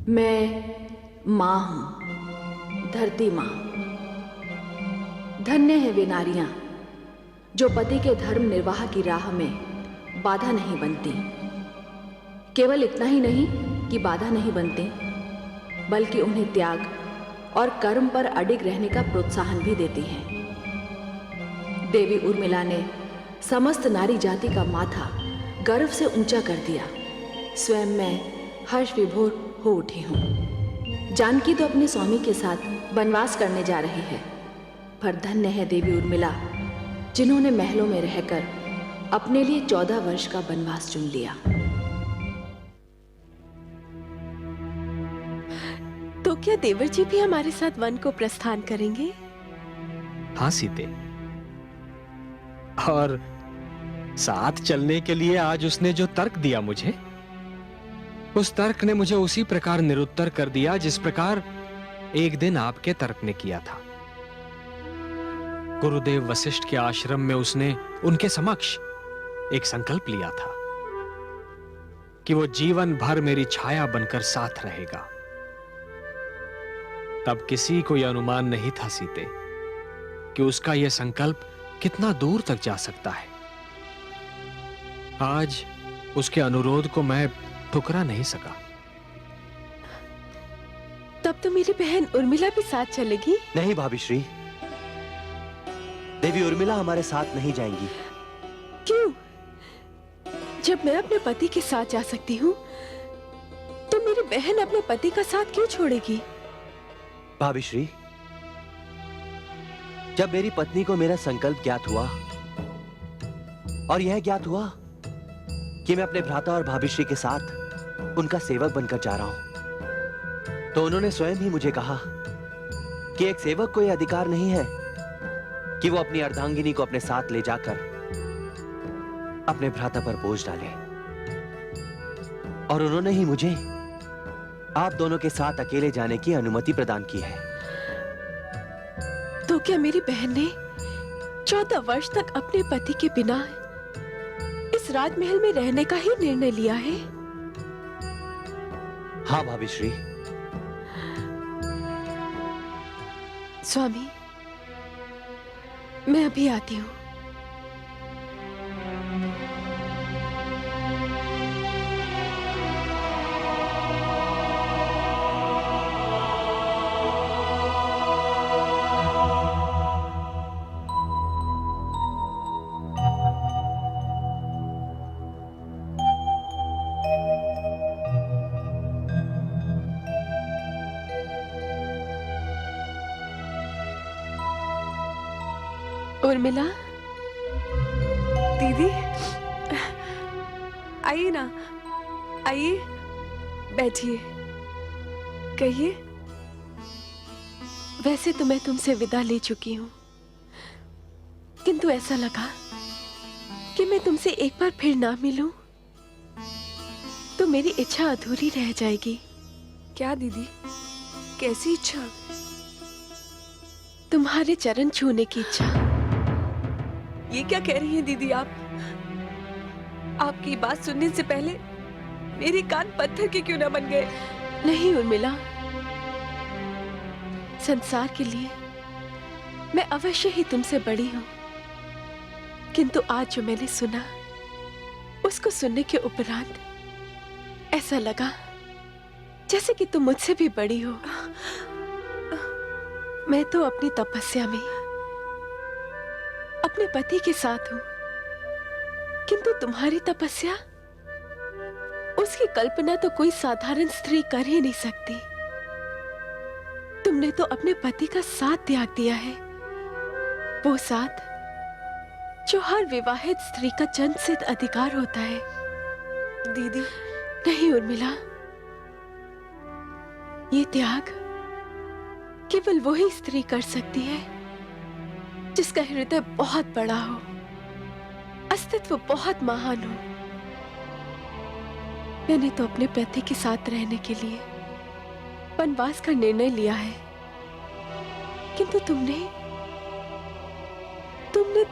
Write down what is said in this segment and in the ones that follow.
मैं माँ हूँ, धरती माँ। धन्य है वे नारियाँ जो पति के धर्म निर्वाह की राह में बाधा नहीं बनती। केवल इतना ही नहीं कि बाधा नहीं बनती, बल्कि उन्हें त्याग और कर्म पर अडिग रहने का प्रोत्साहन भी देती हैं। देवी उर्मिला ने समस्त नारी जाति का माथा गर्व से ऊंचा कर दिया। स्वयं मैं हर्ष विभोर हो उठी हूँ। जानकी तो अपने स्वामी के साथ वनवास करने जा रही है, पर धन्य है देवी उर्मिला जिन्होंने महलों में रहकर अपने लिए 14 वर्ष का वनवास चुन लिया। तो क्या देवर जी भी हमारे साथ वन को प्रस्थान करेंगे? हाँ सीते, और साथ चलने के लिए आज उसने जो तर्क दिया मुझे, उस तर्क ने मुझे उसी प्रकार निरुत्तर कर दिया जिस प्रकार एक दिन आपके तर्क ने किया था। गुरुदेव वशिष्ठ के आश्रम में उसने उनके समक्ष एक संकल्प लिया था कि वो जीवन भर मेरी छाया बनकर साथ रहेगा। तब किसी को यह अनुमान नहीं था सीते कि उसका यह संकल्प कितना दूर तक जा सकता है। आज उसके अनुरोध को मैं ठुकरा नहीं सका। तब तो मेरी बहन उर्मिला भी साथ चलेगी? नहीं भाभी श्री, देवी उर्मिला हमारे साथ नहीं जाएंगी। क्यों? जब मैं अपने पति के साथ जा सकती हूँ, तो मेरी बहन अपने पति का साथ क्यों छोड़ेगी? भाभी श्री, जब मेरी पत्नी को मेरा संकल्प ज्ञात हुआ और यह ज्ञात हुआ कि मैं अपने भ्राता और भाभी श्री के साथ उनका सेवक बनकर जा रहा हूं, तो उन्होंने स्वयं ही मुझे कहा कि एक सेवक को यह अधिकार नहीं है कि वो अपनी अर्धांगिनी को अपने साथ ले जाकर अपने भ्राता पर बोझ डाले। और उन्होंने ही मुझे आप दोनों के साथ अकेले जाने की अनुमति प्रदान की है। तो क्या मेरी बहन ने 14 वर्ष तक अपने पति के बिना इस राजमहल में रहने का ही निर्णय लिया है? हाँ भाभी श्री। स्वामी, मैं अभी आती हूँ। उर्मिला दीदी, आइए ना, आइए, बैठिए, कहिए। वैसे तो मैं तुमसे विदा ले चुकी हूँ, किंतु ऐसा लगा कि मैं तुमसे एक बार फिर ना मिलूं तो मेरी इच्छा अधूरी रह जाएगी। क्या दीदी, कैसी इच्छा? तुम्हारे चरण छूने की इच्छा। ये क्या कह रही हैं दीदी आप? आपकी बात सुनने से पहले मेरे कान पत्थर के क्यों ना बन गए? नहीं उर्मिला, संसार के लिए मैं अवश्य ही तुमसे बड़ी हूं, किंतु आज जो मैंने सुना उसको सुनने के उपरांत ऐसा लगा जैसे कि तुम मुझसे भी बड़ी हो। मैं तो अपनी तपस्या में अपने पति के साथ हूं, किंतु तुम्हारी तपस्या, उसकी कल्पना तो कोई साधारण स्त्री कर ही नहीं सकती। तुमने तो अपने पति का साथ त्याग दिया है, वो साथ जो हर विवाहित स्त्री का जन्मसिद्ध अधिकार होता है। दीदी, नहीं उर्मिला, ये त्याग केवल वही स्त्री कर सकती है जिसका हृदय बहुत बड़ा हो, अस्तित्व बहुत महान हो। मैंने तो अपने पति के साथ रहने के लिए वनवास का निर्णय लिया है, किंतु तुमने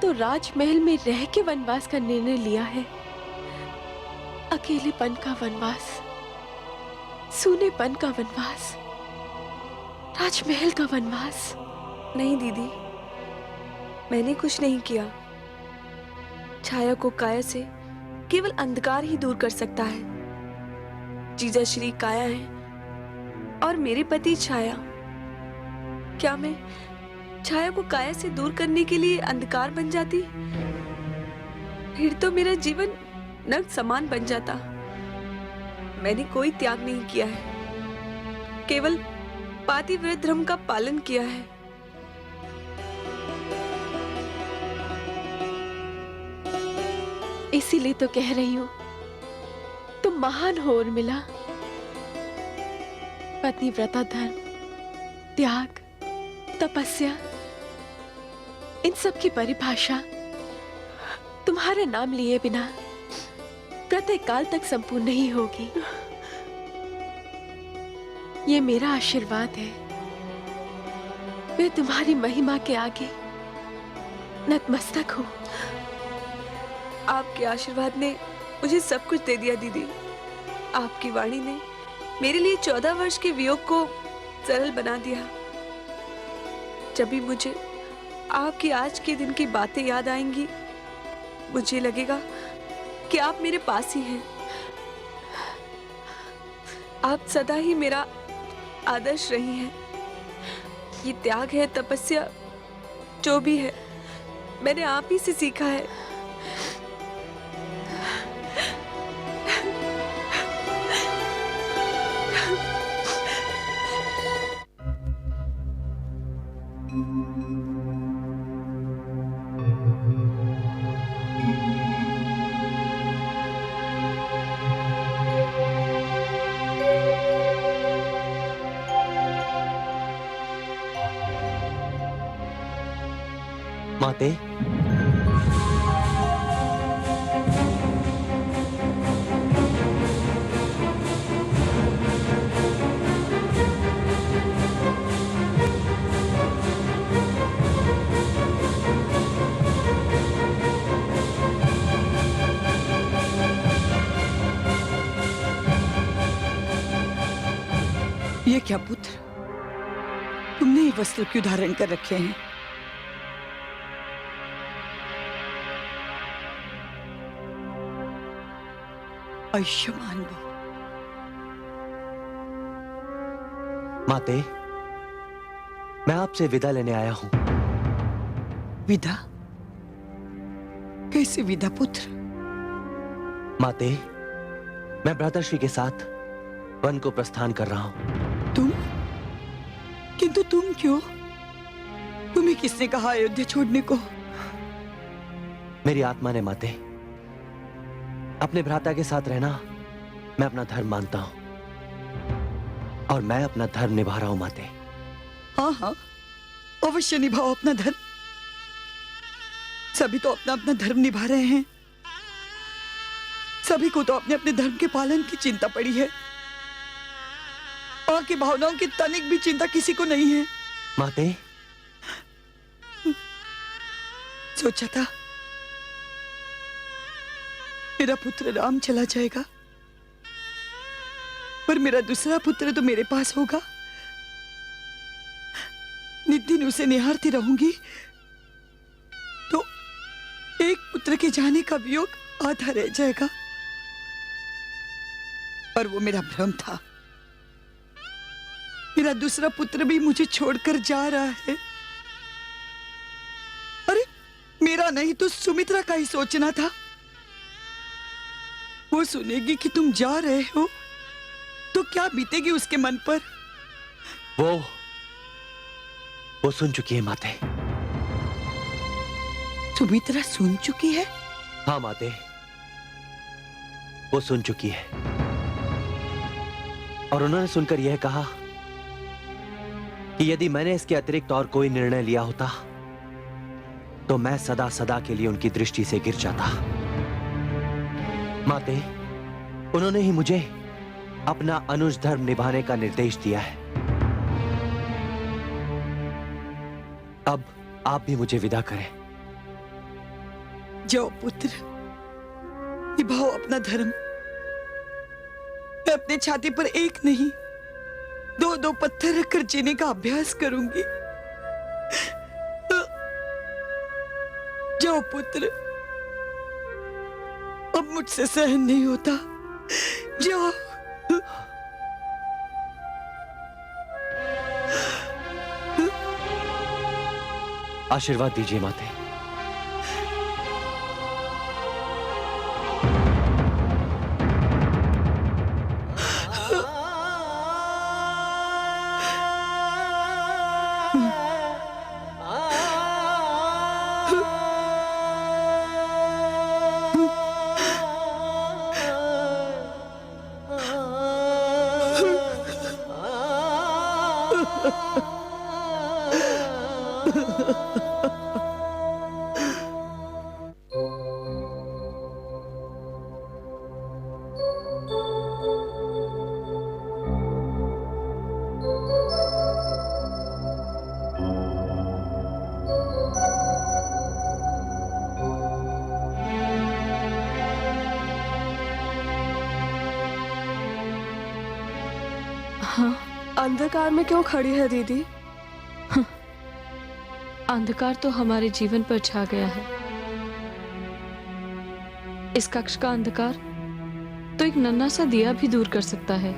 तो राजमहल में रह के वनवास का निर्णय लिया है, अकेलेपन का वनवास। सूनेपन का वनवास, राजमहल का वनवास। नहीं दीदी, मैंने कुछ नहीं किया। छाया को काया से केवल अंधकार ही दूर कर सकता है। जीजा श्री काया है और मेरे पति छाया। क्या मैं छाया को काया से दूर करने के लिए अंधकार बन जाती? फिर तो मेरा जीवन नर्क समान बन जाता। मैंने कोई त्याग नहीं किया है, केवल पातिव्रत धर्म का पालन किया है। इसीलिए तो कह रही हूं, तुम महान हो उर्मिला। पतिव्रता धर्म, त्याग, तपस्या, इन सब की परिभाषा तुम्हारे नाम लिए बिना प्रत्येक काल तक संपूर्ण नहीं होगी। ये मेरा आशीर्वाद है। मैं तुम्हारी महिमा के आगे नतमस्तक हूं। आपके आशीर्वाद ने मुझे सब कुछ दे दिया दीदी। आपकी वाणी ने मेरे लिए 14 वर्ष के वियोग को सरल बना दिया। जब भी मुझे आपकी आज के दिन की बातें याद आएंगी, मुझे लगेगा कि आप मेरे पास ही हैं। आप सदा ही मेरा आदर्श रही हैं। ये त्याग है, तपस्या, जो भी है, मैंने आप ही से सीखा है। माते, ये क्या पुत्र, तुमने ये वस्त्र क्यों धारण कर रखे हैं? आयुष्मान भव। माते, मैं आपसे विदा लेने आया हूं। विदा? कैसे विदा पुत्र? माते, मैं भ्राताश्री के साथ वन को प्रस्थान कर रहा हूं। तुम? किंतु तुम क्यों? तुम्हें किसने कहा अयोध्या छोड़ने को? मेरी आत्मा ने माते, अपने भ्राता के साथ रहना मैं अपना धर्म मानता हूं और मैं अपना धर्म निभा रहा हूं माते। हाँ हाँ, अवश्य निभाओ अपना धर्म। सभी तो अपना अपना धर्म निभा रहे हैं। सभी को तो अपने अपने धर्म के पालन की चिंता पड़ी है। और की भावनाओं की तनिक भी चिंता किसी को नहीं है। माते, सोचा था मेरा पुत्र राम चला जाएगा, पर मेरा दूसरा पुत्र तो मेरे पास होगा। नित दिन उसे निहारती रहूंगी तो एक पुत्र के जाने का वियोग आधा रह जाएगा। पर वो मेरा भ्रम था। मेरा दूसरा पुत्र भी मुझे छोड़कर जा रहा है। अरे मेरा नहीं तो सुमित्रा का ही सोचना था। वो सुनेगी कि तुम जा रहे हो तो क्या बीतेगी उसके मन पर? वो सुन चुकी है माते। सुमित्रा सुन चुकी है? हाँ माते, वो सुन चुकी है और उन्होंने सुनकर यह कहा कि यदि मैंने इसके अतिरिक्त और कोई निर्णय लिया होता तो मैं सदा सदा के लिए उनकी दृष्टि से गिर जाता। माते, उन्होंने ही मुझे अपना अनुज धर्म निभाने का निर्देश दिया है। अब आप भी मुझे विदा करें। जाओ पुत्र, निभाओ अपना धर्म। मैं अपने छाती पर एक नहीं, दो दो पत्थर रखकर जीने का अभ्यास करूंगी। जाओ पुत्र, अब मुझसे सहन नहीं होता, जाओ। आशीर्वाद दीजिए माते। अंधकार में क्यों खड़ी है दीदी? अंधकार तो हमारे जीवन पर छा गया है। इस कक्ष का अंधकार तो एक नन्हा सा दिया भी दूर कर सकता है,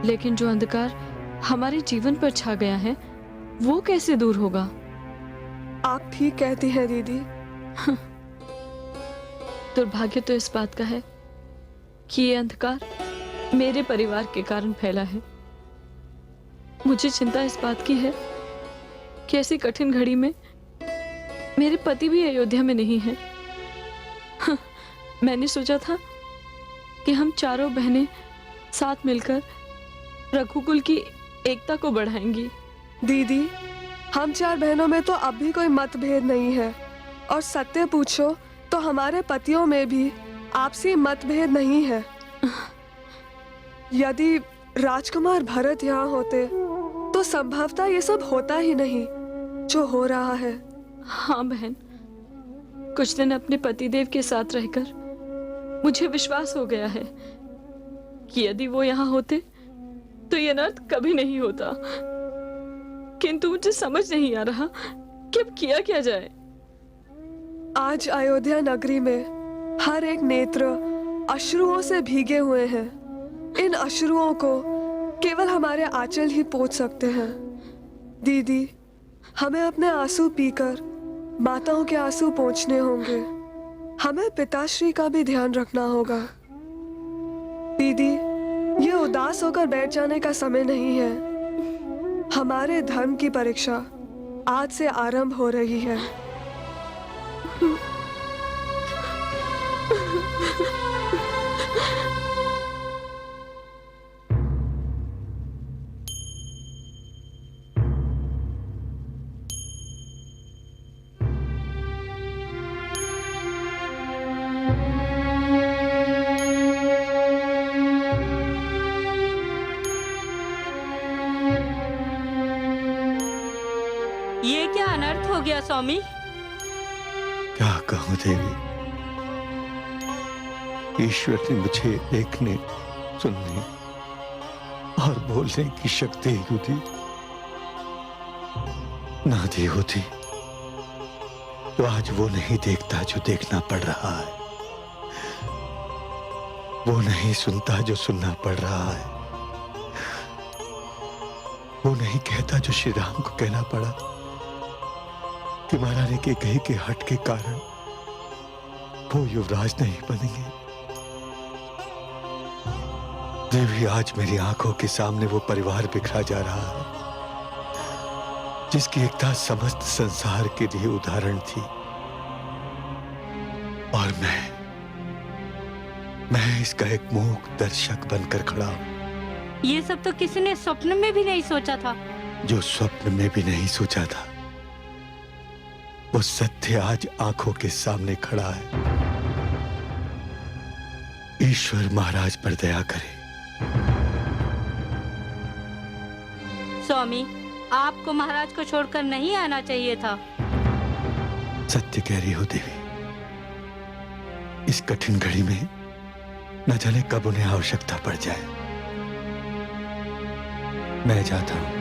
लेकिन जो अंधकार हमारे जीवन पर छा गया है वो कैसे दूर होगा? आप ठीक कहती हैं दीदी। दुर्भाग्य तो इस बात का है कि ये अंधकार मेरे परिवार के कारण फैला है। मुझे चिंता इस बात की है कि ऐसी कठिन घड़ी में मेरे पति भी अयोध्या में नहीं है। मैंने सोचा था कि हम चारों बहनें साथ मिलकर रघुकुल की एकता को बढ़ाएंगी। दीदी, हम 4 बहनों में तो अब भी कोई मतभेद नहीं है, और सत्य पूछो तो हमारे पतियों में भी आपसी मतभेद नहीं है। यदि राजकुमार भरत यहाँ होते तो संभवतः ये सब होता ही नहीं जो हो रहा है। हाँ बहन, कुछ दिन अपने पतिदेव के साथ रहकर मुझे विश्वास हो गया है कि यदि वो यहाँ होते तो ये अनर्थ कभी नहीं होता, किंतु मुझे समझ नहीं आ रहा कि अब किया क्या जाए। आज अयोध्या नगरी में हर एक नेत्र अश्रुओं से भीगे हुए हैं। इन अश्रुओं को केवल हमारे आंचल ही पोंछ सकते हैं। दीदी, हमें अपने आंसू पीकर माताओं के आंसू पोंछने होंगे। हमें पिताश्री का भी ध्यान रखना होगा। दीदी, ये उदास होकर बैठ जाने का समय नहीं है। हमारे धर्म की परीक्षा आज से आरंभ हो रही है। ये क्या अनर्थ हो गया स्वामी? क्या कहूं देवी, ईश्वर ने मुझे देखने, सुनने और बोलने की शक्ति ही दी। ना दी होती तो आज वो नहीं देखता जो देखना पड़ रहा है, वो नहीं सुनता जो सुनना पड़ रहा है, वो नहीं कहता जो श्री राम को कहना पड़ा कि महारानी के कही के हट के कारण वो युवराज नहीं बनेंगे। देवी, आज मेरी आंखों के सामने वो परिवार बिखरा जा रहा है जिसकी एकता समस्त संसार के लिए उदाहरण थी, और मैं इसका एक मूक दर्शक बनकर खड़ा हूं। ये सब तो किसी ने स्वप्न में भी नहीं सोचा था। जो स्वप्न में भी नहीं सोचा था वो सत्य आज आंखों के सामने खड़ा है। ईश्वर महाराज पर दया करे। स्वामी, आपको महाराज को छोड़कर नहीं आना चाहिए था। सत्य कह रही हो देवी, इस कठिन घड़ी में न जाने कब उन्हें आवश्यकता पड़ जाए। मैं जाता हूं।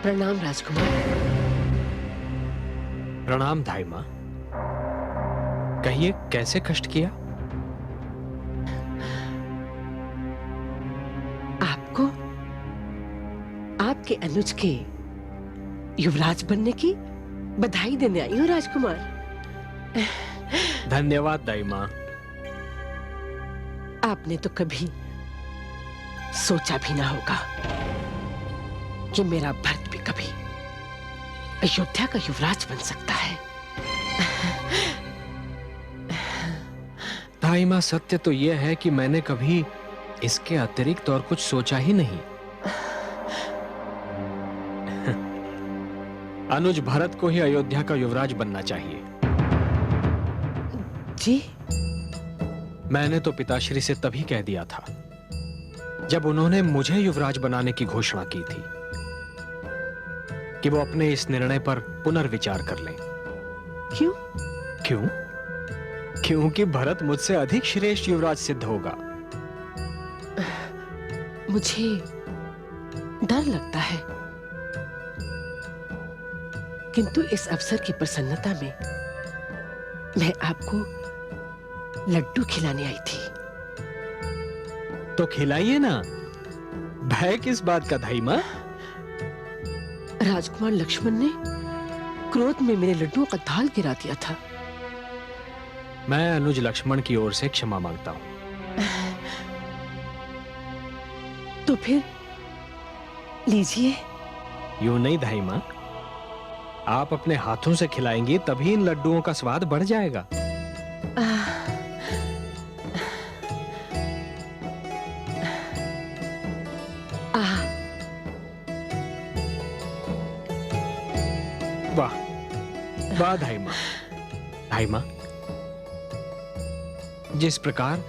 प्रणाम राजकुमार। प्रणाम धाई मां। कहिए कैसे कष्ट किया? आपको आपके अनुज के युवराज बनने की बधाई देने आई हूँ राजकुमार। धन्यवाद दाई मां। आपने तो कभी सोचा भी ना होगा कि मेरा भरत भी कभी अयोध्या का युवराज बन सकता है। दाई मां, सत्य तो यह है कि मैंने कभी इसके अतिरिक्त और कुछ सोचा ही नहीं। अनुज भरत को ही अयोध्या का युवराज बनना चाहिए। जी? मैंने तो पिताश्री से तभी कह दिया था जब उन्होंने मुझे युवराज बनाने की घोषणा की थी कि वो अपने इस निर्णय पर पुनर्विचार कर लें। क्यों? क्यों? क्योंकि भरत मुझसे अधिक श्रेष्ठ युवराज सिद्ध होगा। मुझे डर लगता है, किंतु इस अवसर की प्रसन्नता में मैं आपको लड्डू खिलाने आई थी। तो खिलाइए ना। भय किस बात का धाई मां? राजकुमार लक्ष्मण ने क्रोध में मेरे लड्डुओं का थाल गिरा दिया था। मैं अनुज लक्ष्मण की ओर से क्षमा मांगता हूं। तो फिर लीजिए। यूं नहीं धाई मां, आप अपने हाथों से खिलाएंगी तभी इन लड्डुओं का स्वाद बढ़ जाएगा। वाह वाह धाई मां। धाई मां, जिस प्रकार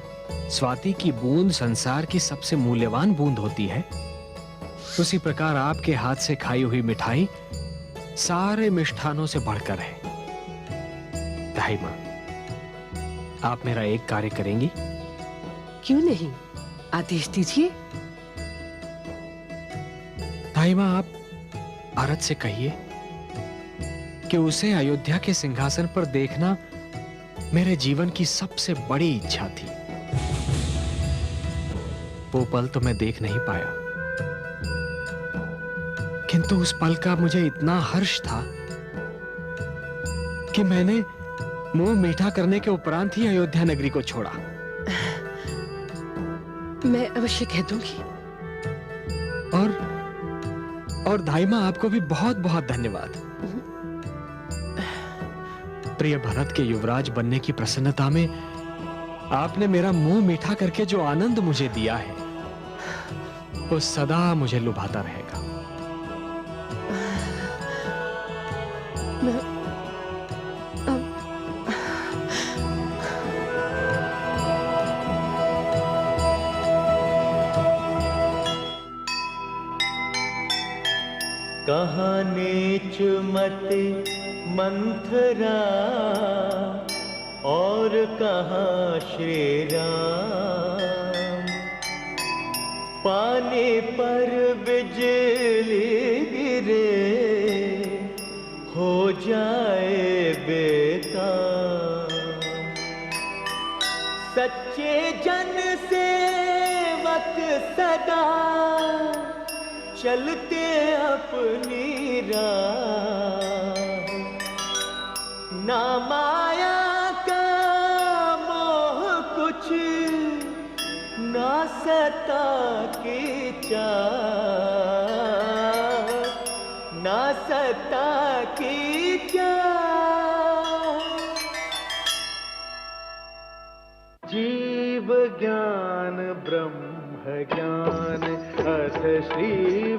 स्वाति की बूंद संसार की सबसे मूल्यवान बूंद होती है, उसी प्रकार आपके हाथ से खाई हुई मिठाई सारे मिष्ठानों से बढ़कर है। धाई मां, आप मेरा एक कार्य करेंगी? क्यों नहीं, आदेश दीजिए। धाई मां, आप भरत से कहिए कि उसे अयोध्या के सिंहासन पर देखना मेरे जीवन की सबसे बड़ी इच्छा थी। वो पल तो मैं देख नहीं पाया, किंतु उस पल का मुझे इतना हर्ष था कि मैंने मुंह मीठा करने के उपरांत ही अयोध्या नगरी को छोड़ा। मैं अवश्य कह दूंगी। और धाई मां, आपको भी बहुत बहुत धन्यवाद। प्रिय भरत के युवराज बनने की प्रसन्नता में आपने मेरा मुंह मीठा करके जो आनंद मुझे दिया है, वो सदा मुझे लुभाता रहेगा। कहाँ नीच मति मंथरा और कहाँ श्री राम, पानी पर बिजली गिरे हो जाए बेकार। सच्चे जन सेवक सदा चलते अपनी राह, ना माया का मोह कुछ ना सता की चाह, ना सता की चाह। जीव ज्ञान ब्रह्म ज्ञान हस श्री